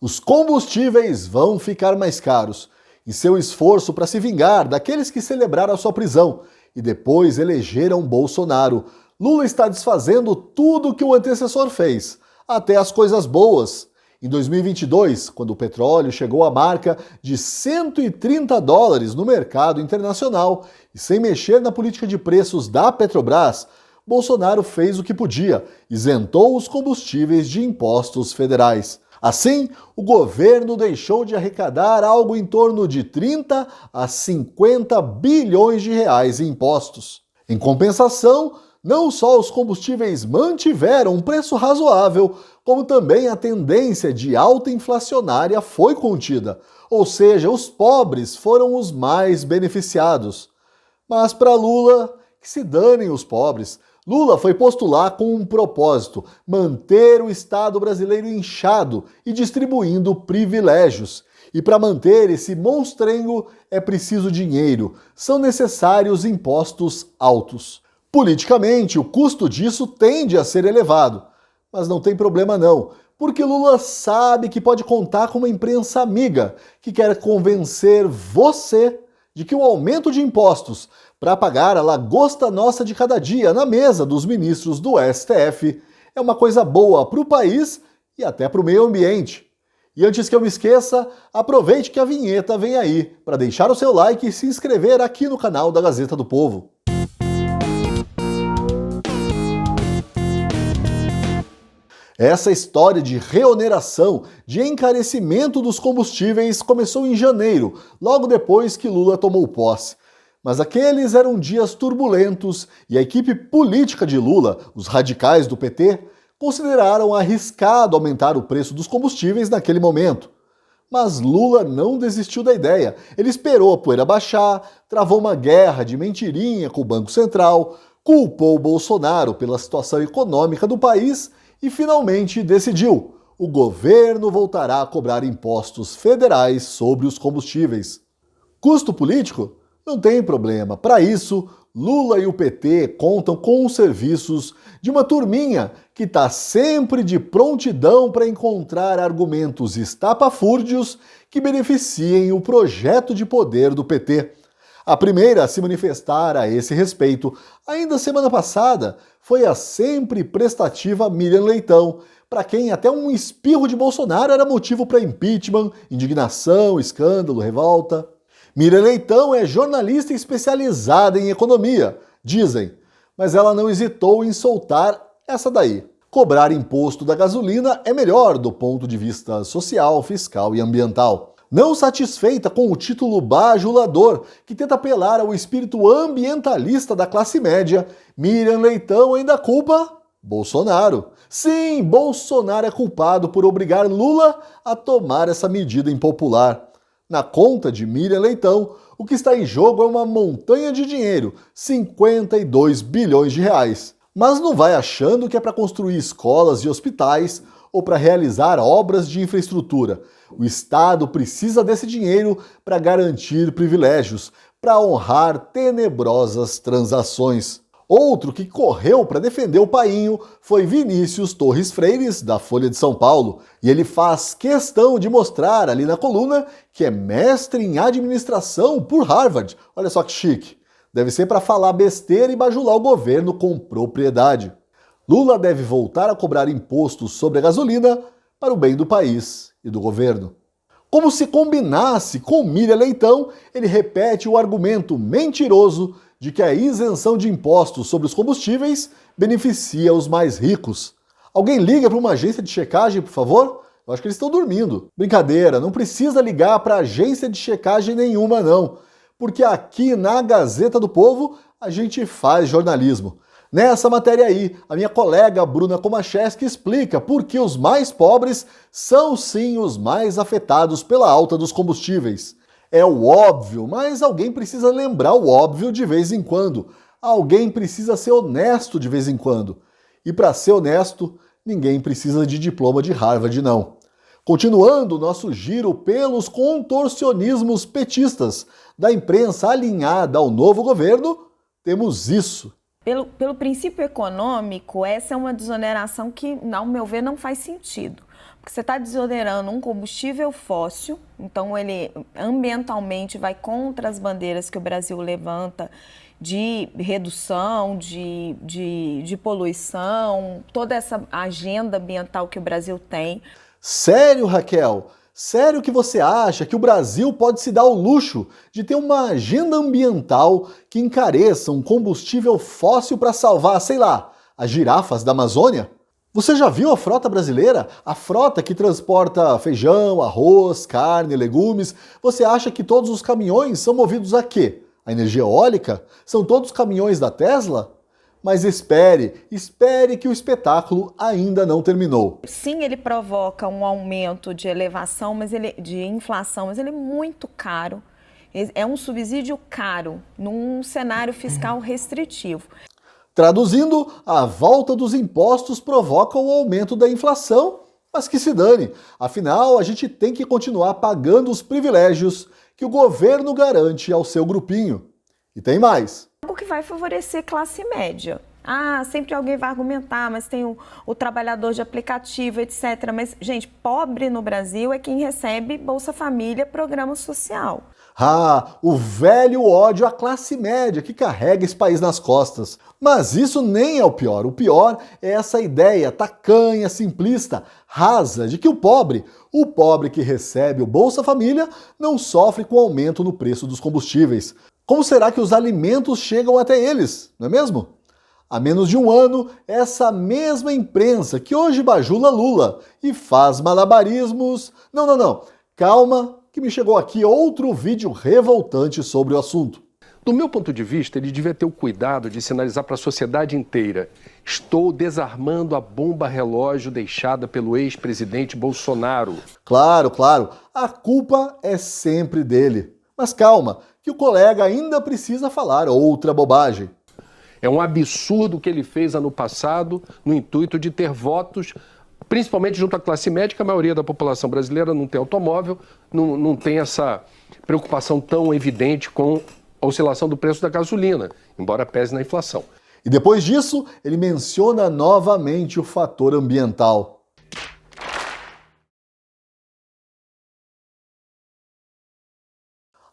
Os combustíveis vão ficar mais caros. Em seu esforço para se vingar daqueles que celebraram a sua prisão e depois elegeram Bolsonaro, Lula está desfazendo tudo o que o antecessor fez, até as coisas boas. Em 2022, quando o petróleo chegou à marca de $130 no mercado internacional e sem mexer na política de preços da Petrobras, Bolsonaro fez o que podia, isentou os combustíveis de impostos federais. Assim, o governo deixou de arrecadar algo em torno de 30 a 50 bilhões de reais em impostos. Em compensação, não só os combustíveis mantiveram um preço razoável, como também a tendência de alta inflacionária foi contida, ou seja, os pobres foram os mais beneficiados. Mas para Lula, que se danem os pobres. Lula foi postular com um propósito: manter o Estado brasileiro inchado e distribuindo privilégios. E para manter esse monstrengo é preciso dinheiro, são necessários impostos altos. Politicamente, o custo disso tende a ser elevado, mas não tem problema não, porque Lula sabe que pode contar com uma imprensa amiga que quer convencer você de que o aumento de impostos para pagar a lagosta nossa de cada dia na mesa dos ministros do STF é uma coisa boa para o país e até para o meio ambiente. E antes que eu me esqueça, aproveite que a vinheta vem aí para deixar o seu like e se inscrever aqui no canal da Gazeta do Povo. Essa história de reoneração, de encarecimento dos combustíveis começou em janeiro, logo depois que Lula tomou posse. Mas aqueles eram dias turbulentos e a equipe política de Lula, os radicais do PT, consideraram arriscado aumentar o preço dos combustíveis naquele momento. Mas Lula não desistiu da ideia. Ele esperou a poeira baixar, travou uma guerra de mentirinha com o Banco Central, culpou Bolsonaro pela situação econômica do país e finalmente decidiu: o governo voltará a cobrar impostos federais sobre os combustíveis. Custo político? Não tem problema. Para isso, Lula e o PT contam com os serviços de uma turminha que está sempre de prontidão para encontrar argumentos estapafúrdios que beneficiem o projeto de poder do PT. A primeira a se manifestar a esse respeito, ainda semana passada, foi a sempre prestativa Miriam Leitão, para quem até um espirro de Bolsonaro era motivo para impeachment, indignação, escândalo, revolta. Miriam Leitão é jornalista especializada em economia, dizem, mas ela não hesitou em soltar essa daí. Cobrar imposto da gasolina é melhor do ponto de vista social, fiscal e ambiental. Não satisfeita com o título bajulador, que tenta apelar ao espírito ambientalista da classe média, Miriam Leitão ainda culpa Bolsonaro. Sim, Bolsonaro é culpado por obrigar Lula a tomar essa medida impopular. Na conta de Miriam Leitão, o que está em jogo é uma montanha de dinheiro, 52 bilhões de reais. Mas não vai achando que é para construir escolas e hospitais ou para realizar obras de infraestrutura. O Estado precisa desse dinheiro para garantir privilégios, para honrar tenebrosas transações. Outro que correu para defender o painho foi Vinícius Torres Freires, da Folha de São Paulo, e ele faz questão de mostrar ali na coluna que é mestre em administração por Harvard. Olha só que chique. Deve ser para falar besteira e bajular o governo com propriedade. Lula deve voltar a cobrar impostos sobre a gasolina para o bem do país e do governo. Como se combinasse com Miriam Leitão, ele repete o argumento mentiroso de que a isenção de impostos sobre os combustíveis beneficia os mais ricos. Alguém liga para uma agência de checagem, por favor? Eu acho que eles estão dormindo. Brincadeira, não precisa ligar para agência de checagem nenhuma não, porque aqui na Gazeta do Povo a gente faz jornalismo. Nessa matéria aí, a minha colega Bruna Komachevski explica por que os mais pobres são sim os mais afetados pela alta dos combustíveis. É o óbvio, mas alguém precisa lembrar o óbvio de vez em quando. Alguém precisa ser honesto de vez em quando. E para ser honesto, ninguém precisa de diploma de Harvard, não. Continuando o nosso giro pelos contorcionismos petistas da imprensa alinhada ao novo governo, temos isso. Pelo princípio econômico, essa é uma desoneração que, ao meu ver, não faz sentido. Você está desonerando um combustível fóssil, então ele ambientalmente vai contra as bandeiras que o Brasil levanta de redução, de poluição, toda essa agenda ambiental que o Brasil tem. Sério, Raquel? Sério que você acha que o Brasil pode se dar o luxo de ter uma agenda ambiental que encareça um combustível fóssil para salvar, sei lá, as girafas da Amazônia? Você já viu a frota brasileira? A frota que transporta feijão, arroz, carne, legumes. Você acha que todos os caminhões são movidos a quê? A energia eólica? São todos caminhões da Tesla? Mas espere que o espetáculo ainda não terminou. Sim, ele provoca um aumento de elevação, de inflação, mas ele é muito caro. É um subsídio caro num cenário fiscal restritivo. Traduzindo, a volta dos impostos provoca o aumento da inflação, mas que se dane. Afinal, a gente tem que continuar pagando os privilégios que o governo garante ao seu grupinho. E tem mais. Algo que vai favorecer classe média. Sempre alguém vai argumentar, mas tem o trabalhador de aplicativo, etc. Mas, gente, pobre no Brasil é quem recebe Bolsa Família, programa social. O velho ódio à classe média que carrega esse país nas costas. Mas isso nem é o pior. O pior é essa ideia tacanha, simplista, rasa, de que o pobre que recebe o Bolsa Família, não sofre com o aumento no preço dos combustíveis. Como será que os alimentos chegam até eles, não é mesmo? Há menos de um ano, essa mesma imprensa que hoje bajula Lula e faz malabarismos... Não. Calma, que me chegou aqui outro vídeo revoltante sobre o assunto. Do meu ponto de vista, ele devia ter o cuidado de sinalizar para a sociedade inteira: estou desarmando a bomba relógio deixada pelo ex-presidente Bolsonaro. Claro, a culpa é sempre dele. Mas calma, que o colega ainda precisa falar outra bobagem. É um absurdo o que ele fez ano passado no intuito de ter votos, principalmente junto à classe médica. A maioria da população brasileira não tem automóvel, não tem essa preocupação tão evidente com a oscilação do preço da gasolina, embora pese na inflação. E depois disso, ele menciona novamente o fator ambiental.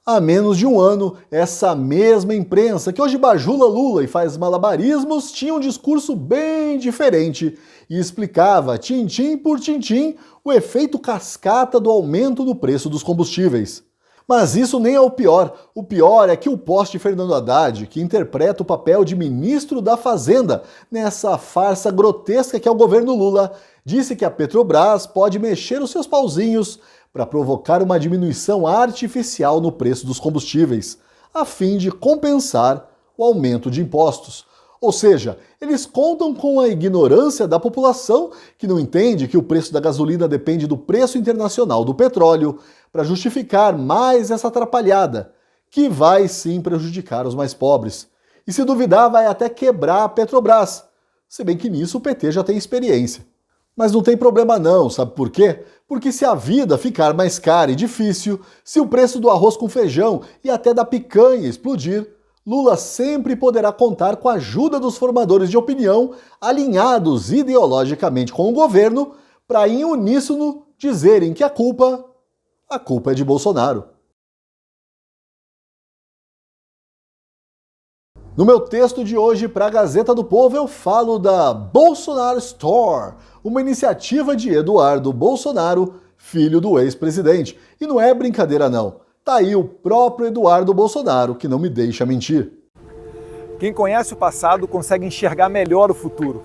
Há menos de um ano, essa mesma imprensa que hoje bajula Lula e faz malabarismos tinha um discurso bem diferente e explicava, tintim por tintim, o efeito cascata do aumento do preço dos combustíveis. Mas isso nem é o pior. O pior é que o poste Fernando Haddad, que interpreta o papel de ministro da Fazenda nessa farsa grotesca que é o governo Lula, disse que a Petrobras pode mexer os seus pauzinhos para provocar uma diminuição artificial no preço dos combustíveis, a fim de compensar o aumento de impostos. Ou seja, eles contam com a ignorância da população que não entende que o preço da gasolina depende do preço internacional do petróleo para justificar mais essa atrapalhada, que vai sim prejudicar os mais pobres. E se duvidar, vai até quebrar a Petrobras, se bem que nisso o PT já tem experiência. Mas não tem problema não, sabe por quê? Porque se a vida ficar mais cara e difícil, se o preço do arroz com feijão e até da picanha explodir, Lula sempre poderá contar com a ajuda dos formadores de opinião alinhados ideologicamente com o governo para, em uníssono, dizerem que a culpa é de Bolsonaro. No meu texto de hoje para a Gazeta do Povo eu falo da Bolsonaro Store, uma iniciativa de Eduardo Bolsonaro, filho do ex-presidente. E não é brincadeira não, tá aí o próprio Eduardo Bolsonaro que não me deixa mentir. Quem conhece o passado consegue enxergar melhor o futuro.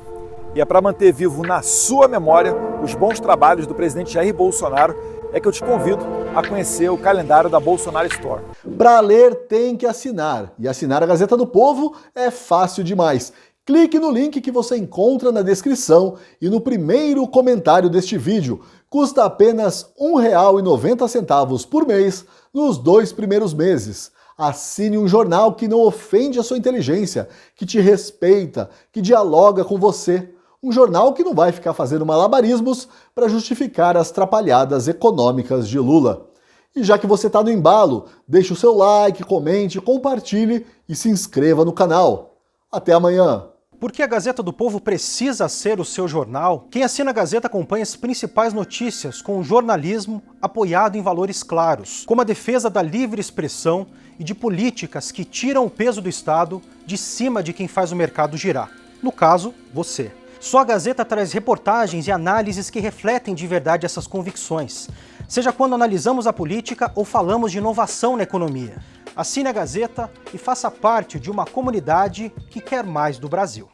E é para manter vivo na sua memória os bons trabalhos do presidente Jair Bolsonaro é que eu te convido a conhecer o calendário da Bolsonaro Store. Para ler tem que assinar, e assinar a Gazeta do Povo é fácil demais. Clique no link que você encontra na descrição e no primeiro comentário deste vídeo. Custa apenas R$ 1,90 por mês nos 2 primeiros meses. Assine um jornal que não ofende a sua inteligência, que te respeita, que dialoga com você. Um jornal que não vai ficar fazendo malabarismos para justificar as trapalhadas econômicas de Lula. E já que você está no embalo, deixe o seu like, comente, compartilhe e se inscreva no canal. Até amanhã! Porque a Gazeta do Povo precisa ser o seu jornal, quem assina a Gazeta acompanha as principais notícias com um jornalismo apoiado em valores claros, como a defesa da livre expressão e de políticas que tiram o peso do Estado de cima de quem faz o mercado girar. No caso, você. Só a Gazeta traz reportagens e análises que refletem de verdade essas convicções, seja quando analisamos a política ou falamos de inovação na economia. Assine a Gazeta e faça parte de uma comunidade que quer mais do Brasil.